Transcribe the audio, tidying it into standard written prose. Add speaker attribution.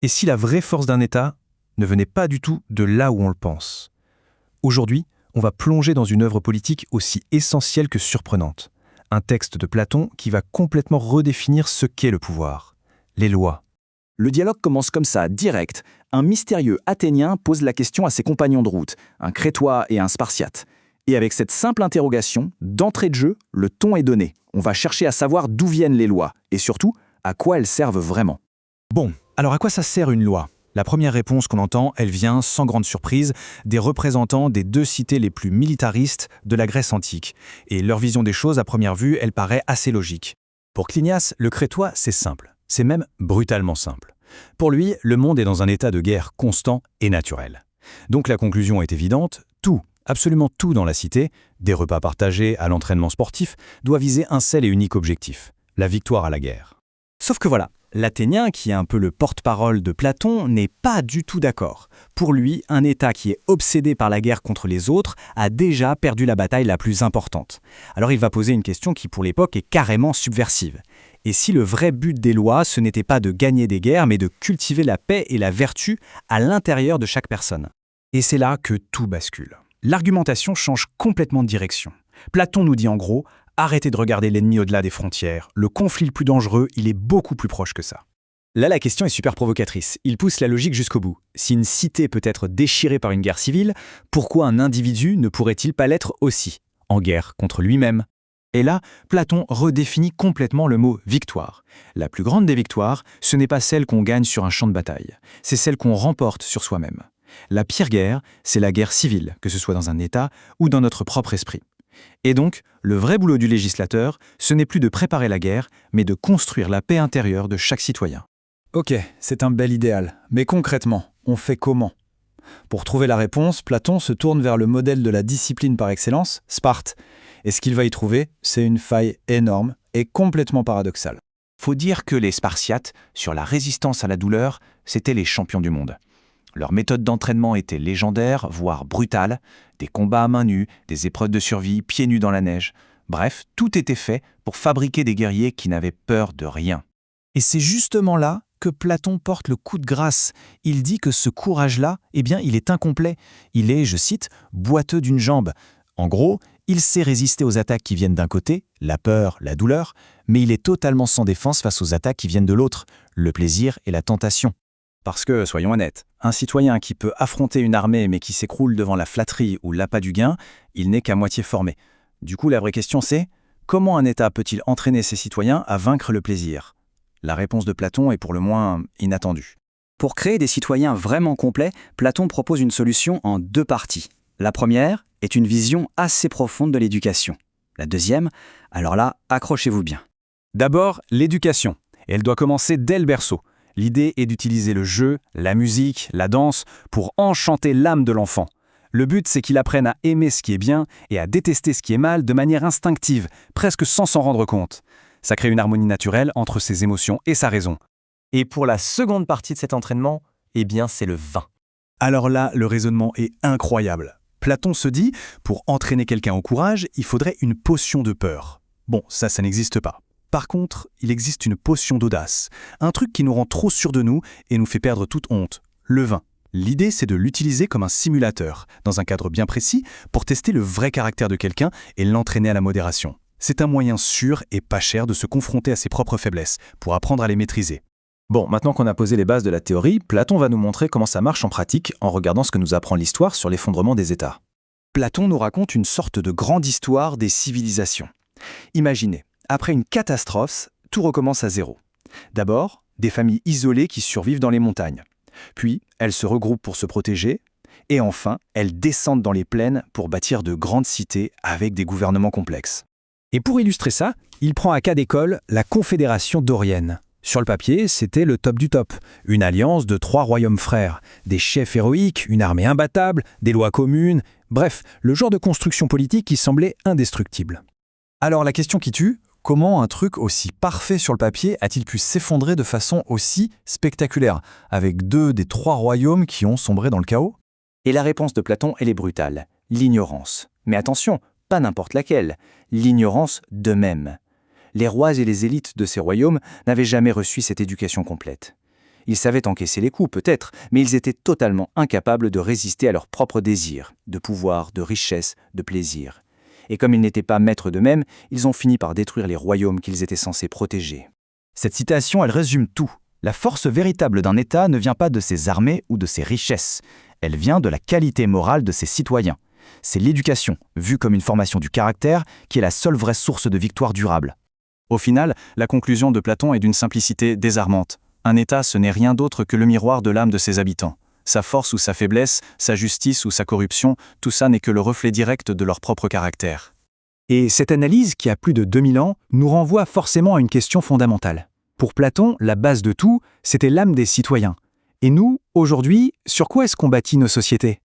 Speaker 1: Et si la vraie force d'un État ne venait pas du tout de là où on le pense? Aujourd'hui, on va plonger dans une œuvre politique aussi essentielle que surprenante. Un texte de Platon qui va complètement redéfinir ce qu'est le pouvoir. Les lois.
Speaker 2: Le dialogue commence comme ça, direct. Un mystérieux Athénien pose la question à ses compagnons de route, un Crétois et un Spartiate. Et avec cette simple interrogation, d'entrée de jeu, le ton est donné. On va chercher à savoir d'où viennent les lois, et surtout, à quoi elles servent vraiment.
Speaker 3: Bon, alors à quoi ça sert une loi? La première réponse qu'on entend, elle vient, sans grande surprise, des représentants des deux cités les plus militaristes de la Grèce antique. Et leur vision des choses, à première vue, elle paraît assez logique. Pour Clinias, le Crétois, c'est simple. C'est même brutalement simple. Pour lui, le monde est dans un état de guerre constant et naturel. Donc la conclusion est évidente, tout, absolument tout dans la cité, des repas partagés à l'entraînement sportif, doit viser un seul et unique objectif, la victoire à la guerre. Sauf que voilà, l'Athénien, qui est un peu le porte-parole de Platon, n'est pas du tout d'accord. Pour lui, un État qui est obsédé par la guerre contre les autres a déjà perdu la bataille la plus importante. Alors il va poser une question qui pour l'époque est carrément subversive. Et si le vrai but des lois, ce n'était pas de gagner des guerres, mais de cultiver la paix et la vertu à l'intérieur de chaque personne? Et c'est là que tout bascule. L'argumentation change complètement de direction. Platon nous dit en gros, arrêtez de regarder l'ennemi au-delà des frontières. Le conflit le plus dangereux, il est beaucoup plus proche que ça. Là, la question est super provocatrice. Il pousse la logique jusqu'au bout. Si une cité peut être déchirée par une guerre civile, pourquoi un individu ne pourrait-il pas l'être aussi, en guerre contre lui-même? Et là, Platon redéfinit complètement le mot « victoire ». La plus grande des victoires, ce n'est pas celle qu'on gagne sur un champ de bataille, c'est celle qu'on remporte sur soi-même. La pire guerre, c'est la guerre civile, que ce soit dans un État ou dans notre propre esprit. Et donc, le vrai boulot du législateur, ce n'est plus de préparer la guerre, mais de construire la paix intérieure de chaque citoyen. Ok, c'est un bel idéal, mais concrètement, on fait comment? Pour trouver la réponse, Platon se tourne vers le modèle de la discipline par excellence, Sparte. Et ce qu'il va y trouver, c'est une faille énorme et complètement paradoxale.
Speaker 4: Faut dire que les Spartiates, sur la résistance à la douleur, c'étaient les champions du monde. Leur méthode d'entraînement était légendaire, voire brutale, des combats à main nue, des épreuves de survie, pieds nus dans la neige. Bref, tout était fait pour fabriquer des guerriers qui n'avaient peur de rien.
Speaker 1: Et c'est justement là que Platon porte le coup de grâce. Il dit que ce courage-là, il est incomplet. Il est, je cite, « boiteux d'une jambe ». En gros, il sait résister aux attaques qui viennent d'un côté, la peur, la douleur, mais il est totalement sans défense face aux attaques qui viennent de l'autre, le plaisir et la tentation. Parce que, soyons honnêtes, un citoyen qui peut affronter une armée mais qui s'écroule devant la flatterie ou l'appât du gain, il n'est qu'à moitié formé. Du coup, la vraie question c'est, comment un État peut-il entraîner ses citoyens à vaincre le plaisir? La réponse de Platon est pour le moins inattendue.
Speaker 2: Pour créer des citoyens vraiment complets, Platon propose une solution en deux parties. La première est une vision assez profonde de l'éducation. La deuxième, alors là, accrochez-vous bien.
Speaker 3: D'abord, l'éducation. Et elle doit commencer dès le berceau. L'idée est d'utiliser le jeu, la musique, la danse pour enchanter l'âme de l'enfant. Le but, c'est qu'il apprenne à aimer ce qui est bien et à détester ce qui est mal de manière instinctive, presque sans s'en rendre compte. Ça crée une harmonie naturelle entre ses émotions et sa raison.
Speaker 5: Et pour la seconde partie de cet entraînement, c'est le vin.
Speaker 3: Alors là, le raisonnement est incroyable. Platon se dit, pour entraîner quelqu'un au courage, il faudrait une potion de peur. Bon, ça n'existe pas. Par contre, il existe une potion d'audace, un truc qui nous rend trop sûrs de nous et nous fait perdre toute honte, le vin. L'idée, c'est de l'utiliser comme un simulateur, dans un cadre bien précis, pour tester le vrai caractère de quelqu'un et l'entraîner à la modération. C'est un moyen sûr et pas cher de se confronter à ses propres faiblesses, pour apprendre à les maîtriser.
Speaker 1: Bon, maintenant qu'on a posé les bases de la théorie, Platon va nous montrer comment ça marche en pratique en regardant ce que nous apprend l'histoire sur l'effondrement des États.
Speaker 2: Platon nous raconte une sorte de grande histoire des civilisations. Imaginez, après une catastrophe, tout recommence à zéro. D'abord, des familles isolées qui survivent dans les montagnes. Puis, elles se regroupent pour se protéger. Et enfin, elles descendent dans les plaines pour bâtir de grandes cités avec des gouvernements complexes.
Speaker 3: Et pour illustrer ça, il prend à cas d'école la Confédération dorienne. Sur le papier, c'était le top du top. Une alliance de 3 royaumes frères, des chefs héroïques, une armée imbattable, des lois communes, bref, le genre de construction politique qui semblait indestructible. Alors la question qui tue, comment un truc aussi parfait sur le papier a-t-il pu s'effondrer de façon aussi spectaculaire, avec 2 des 3 royaumes qui ont sombré dans le chaos?
Speaker 2: Et la réponse de Platon, elle est brutale. L'ignorance. Mais attention, pas n'importe laquelle. L'ignorance d'eux-mêmes. Les rois et les élites de ces royaumes n'avaient jamais reçu cette éducation complète. Ils savaient encaisser les coups, peut-être, mais ils étaient totalement incapables de résister à leurs propres désirs, de pouvoir, de richesse, de plaisir. Et comme ils n'étaient pas maîtres d'eux-mêmes, ils ont fini par détruire les royaumes qu'ils étaient censés protéger.
Speaker 6: Cette citation, elle résume tout. La force véritable d'un État ne vient pas de ses armées ou de ses richesses. Elle vient de la qualité morale de ses citoyens. C'est l'éducation, vue comme une formation du caractère, qui est la seule vraie source de victoire durable.
Speaker 3: Au final, la conclusion de Platon est d'une simplicité désarmante. Un État, ce n'est rien d'autre que le miroir de l'âme de ses habitants. Sa force ou sa faiblesse, sa justice ou sa corruption, tout ça n'est que le reflet direct de leur propre caractère.
Speaker 2: Et cette analyse, qui a plus de 2000 ans, nous renvoie forcément à une question fondamentale. Pour Platon, la base de tout, c'était l'âme des citoyens. Et nous, aujourd'hui, sur quoi est-ce qu'on bâtit nos sociétés ?